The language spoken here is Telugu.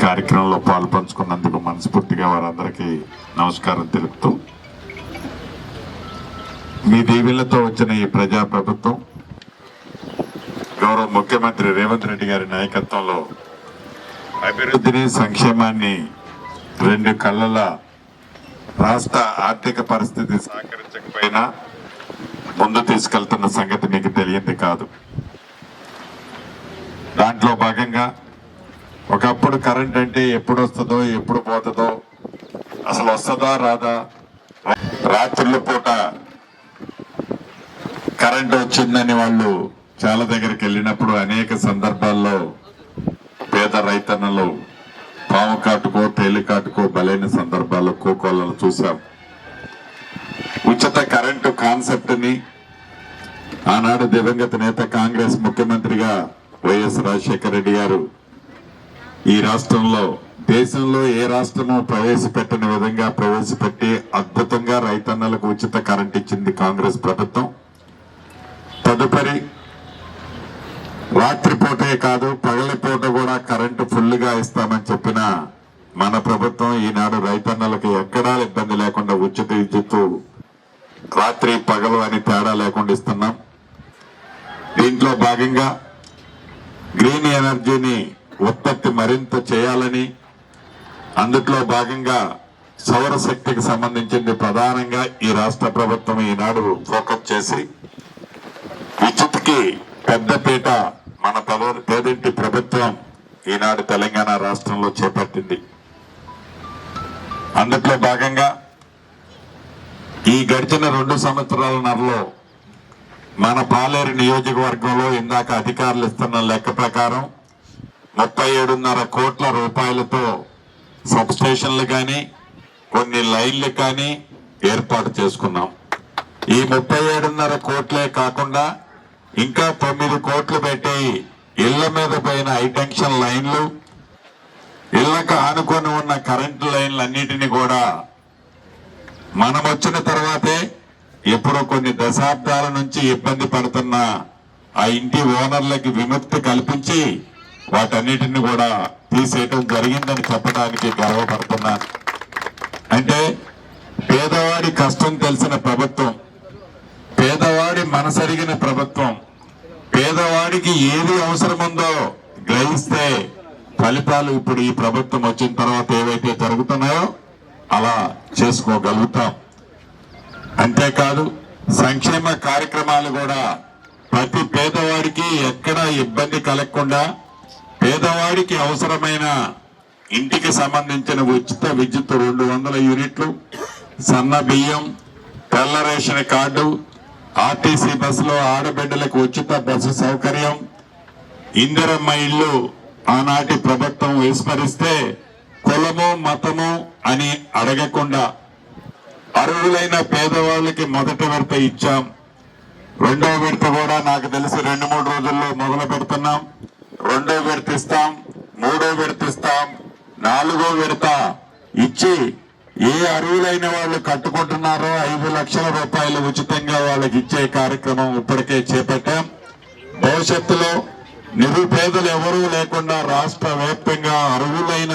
కార్యక్రమంలో పాల్పంచుకున్నందుకు మనస్ఫూర్తిగా వారందరికీ నమస్కారం తెలుపుతూ, మీ దీవెనలతో వచ్చిన ఈ ప్రజాప్రభుత్వం గౌరవ ముఖ్యమంత్రి రేవంత్ రెడ్డి గారి నాయకత్వంలో అభివృద్ధిని, సంక్షేమాన్ని రెండు కళ్ళల రాష్ట్ర ఆర్థిక పరిస్థితి సహకరించకపోయినా ముందు తీసుకెళ్తున్న సంగతి మీకు తెలియంది కాదు. దాంట్లో భాగంగా ఒకప్పుడు కరెంట్ అంటే ఎప్పుడు వస్తుందో ఎప్పుడు పోతుందో, అసలు వస్తుందా రాదా, రాత్రుల పూట కరెంట్ వచ్చిందని వాళ్ళు చాలా దగ్గరికి వెళ్ళినప్పుడు అనేక సందర్భాల్లో పేద రైతన్నలు పాము కాటుకో తేలికాటుకో బలైన సందర్భాల్లో కోకోలను చూశాం. ఉచిత కరెంటు కాన్సెప్ట్ ని ఆనాడు దివంగత నేత కాంగ్రెస్ ముఖ్యమంత్రిగా వైఎస్ రాజశేఖర రెడ్డి గారు ఈ రాష్ట్రంలో, దేశంలో ఏ రాష్ట్రమో ప్రవేశపెట్టని విధంగా ప్రవేశపెట్టి అద్భుతంగా రైతన్నలకు ఉచిత కరెంట్ ఇచ్చింది కాంగ్రెస్ ప్రభుత్వం. తదుపరి రాత్రిపూటే కాదు పగలిపూట కూడా కరెంటు ఫుల్గా ఇస్తామని చెప్పిన మన ప్రభుత్వం ఈనాడు రైతన్నలకు ఎక్కడా ఇబ్బంది లేకుండా ఉచిత విద్యుత్తు రాత్రి పగలు అని తేడా లేకుండా ఇస్తున్నాం. దీంట్లో భాగంగా గ్రీన్ ఎనర్జీని ఉత్పత్తి మరింత చేయాలని, అందుట్లో భాగంగా సౌరశక్తికి సంబంధించింది ప్రధానంగా ఈ రాష్ట్ర ప్రభుత్వం ఈనాడు ఫోకస్ చేసి విద్యుత్కి పెద్దపీట మన పేదింటి ప్రభుత్వం ఈనాడు తెలంగాణ రాష్ట్రంలో చేపట్టింది. అందుట్లో భాగంగా ఈ గడిచిన 2 సంవత్సరాలన్నరలో మన పాలేరు నియోజకవర్గంలో ఇందాక అధికారులు ఇస్తున్న లెక్క ప్రకారం 37.5 కోట్ల రూపాయలతో సబ్ స్టేషన్లు కానీ కొన్ని లైన్లు కానీ ఏర్పాటు చేసుకున్నాం. ఈ 37.5 కోట్లే కాకుండా ఇంకా 9 కోట్లు పెట్టి ఇళ్ల మీద పైన హైటెన్షన్ లైన్లు, ఇళ్లకు ఆనుకొని ఉన్న కరెంటు లైన్లు అన్నిటినీ కూడా మనం వచ్చిన తర్వాతే ఎప్పుడో కొన్ని దశాబ్దాల నుంచి ఇబ్బంది పడుతున్న ఆ ఇంటి ఓనర్లకి విముక్తి కల్పించి వాటన్నిటిని కూడా తీసేయటం జరిగిందని చెప్పడానికి గర్వపడుతున్నాను. అంటే పేదవాడి కష్టం తెలిసిన ప్రభుత్వం, పేదవాడి మనసరిగిన ప్రభుత్వం, పేదవాడికి ఏది అవసరముందో గ్రహిస్తే ఫలితాలు ఇప్పుడు ఈ ప్రభుత్వం వచ్చిన తర్వాత ఏవైతే జరుగుతున్నాయో అలా చేసుకోగలుగుతాం. అంతేకాదు సంక్షేమ కార్యక్రమాలు కూడా ప్రతి పేదవాడికి ఎక్కడా ఇబ్బంది కలగకుండా పేదవాడికి అవసరమైన ఇంటికి సంబంధించిన ఉచిత విద్యుత్ 200 యూనిట్లు, సన్న బియ్యం, తెల్ల రేషన్ కార్డు, ఆర్టీసీ బస్సులో ఆడబిడ్డలకు ఉచిత బస్సు సౌకర్యం, ఇందిరమ్మ ఇళ్లు ఆనాటి ప్రభుత్వం విస్మరిస్తే కులము మతము అని అడగకుండా అర్హులైన పేదవాళ్ళకి మొదటి విడత ఇచ్చాం. 2వ విడత కూడా నాకు తెలిసి 2-3 రోజుల్లో మొదలు పెడుతున్నాం. 2వ విడత ఇస్తాం, 3వ విడత ఇస్తాం, 4వ విడత ఇచ్చి ఏ అర్హులైన వాళ్ళు కట్టుకుంటున్నారో 5 లక్షల రూపాయలు ఉచితంగా వాళ్ళకి ఇచ్చే కార్యక్రమం ఇప్పటికే చేపట్టాం. భవిష్యత్తులో నిరుపేదలు ఎవరూ లేకుండా రాష్ట్ర వ్యాప్తంగా అర్హులైన